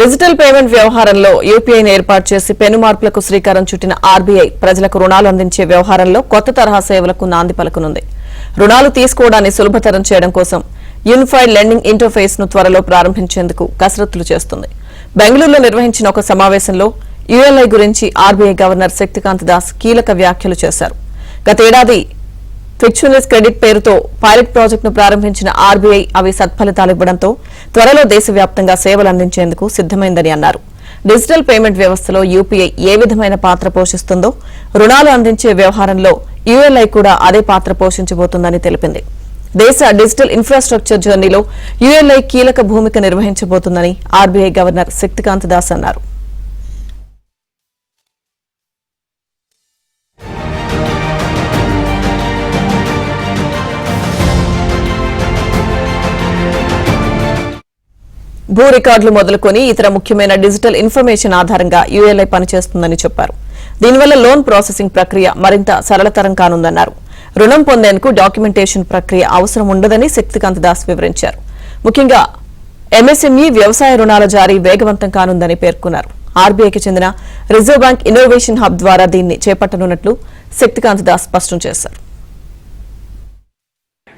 Digital payment వ్యవహారంలో యూపీఐని ఏర్పాటు చేసి పెను మార్పులకు శ్రీకారం చుట్టిన ఆర్బీఐ ప్రజలకు రుణాలు అందించే వ్యవహారంలో కొత్త తరహా సేవలకు నాంది పలుకనుంది. రుణాలు తీసుకోవడాన్ని సులభతరం చేయడం కోసం యూనిఫైడ్ లెండింగ్ ఇంటర్ఫేస్ ను త్వరలో ప్రారంభించేందుకు కసరత్తులు చేస్తుంది. బెంగళూరులో నిర్వహించిన ఒక సమావేశంలో యూఎల్ఐ గురించి ఆర్బీఐ గవర్నర్ శక్తికాంత దాస్ కీలక వ్యాఖ్యలు చేశారు. గతేడాది ఫిక్చునెస్ క్రెడిట్ పేరుతో పైలట్ ప్రాజెక్టును ప్రారంభించిన ఆర్బీఐ అవి సత్ఫలితాలు ఇవ్వడంతో త్వరలో దేశవ్యాప్తంగా సేవలు అందించేందుకు సిద్దమైందని అన్నారు. డిజిటల్ పేమెంట్ వ్యవస్థలో యూపీఐ ఏ విధమైన పాత్ర పోషిస్తుందో రుణాలు అందించే వ్యవహారంలో యూఎల్ఐ కూడా అదే పాత్ర పోషించబోతుందని తెలిపింది. దేశ డిజిటల్ ఇన్ఫ్రాస్ట్రక్చర్ జర్నీలో యూఎల్ఐ కీలక భూమిక నిర్వహించబోతుందని ఆర్బీఐ గవర్నర్ శక్తికాంత దాస్ అన్నారు. భూ రికార్డులు మొదలుకొని ఇతర ముఖ్యమైన డిజిటల్ ఇన్ఫర్మేషన్ ఆధారంగా యూఎల్ఐ పనిచేస్తుందని చెప్పారు. దీనివల్ల లోన్ ప్రాసెసింగ్ ప్రక్రియ మరింత సరళతరం కానుందన్నారు. రుణం పొందేందుకు డాక్యుమెంటేషన్ ప్రక్రియ అవసరం ఉండదని శక్తికాంత దాస్ వివరించారు. ముఖ్యంగా ఎంఎస్ఎంఈ వ్యవసాయ రుణాల జారీ వేగవంతం కానుందని పేర్కొన్నారు. ఆర్బీఐకి చెందిన రిజర్వ్ బ్యాంక్ ఇన్నోవేషన్ హబ్ ద్వారా దీన్ని చేపట్టనున్నట్లు శక్తికాంత దాస్ స్పష్టం చేశారు.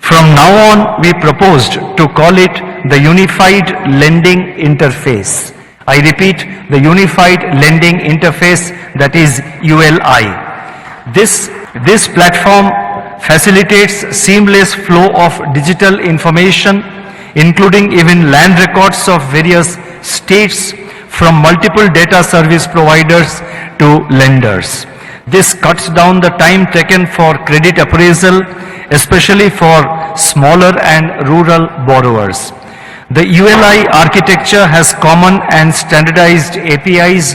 From now on, we proposed to call it the Unified Lending Interface. I repeat, the Unified Lending Interface, that is ULI. This platform facilitates seamless flow of digital information, including even land records of various states from multiple data service providers to lenders. This cuts down the time taken for credit appraisal, especially for smaller and rural borrowers. The ULI architecture has common and standardized APIs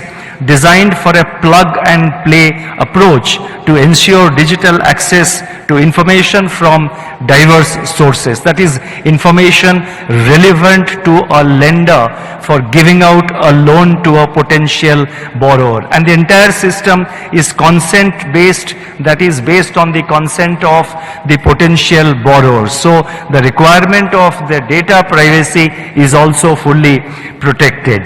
designed for a plug-and-play approach to ensure digital access to information from diverse sources. That is, information relevant to a lender for giving out a loan to a potential borrower. And the entire system is consent-based, that is based on the consent of the potential borrower. So, the requirement of the data privacy is also fully protected.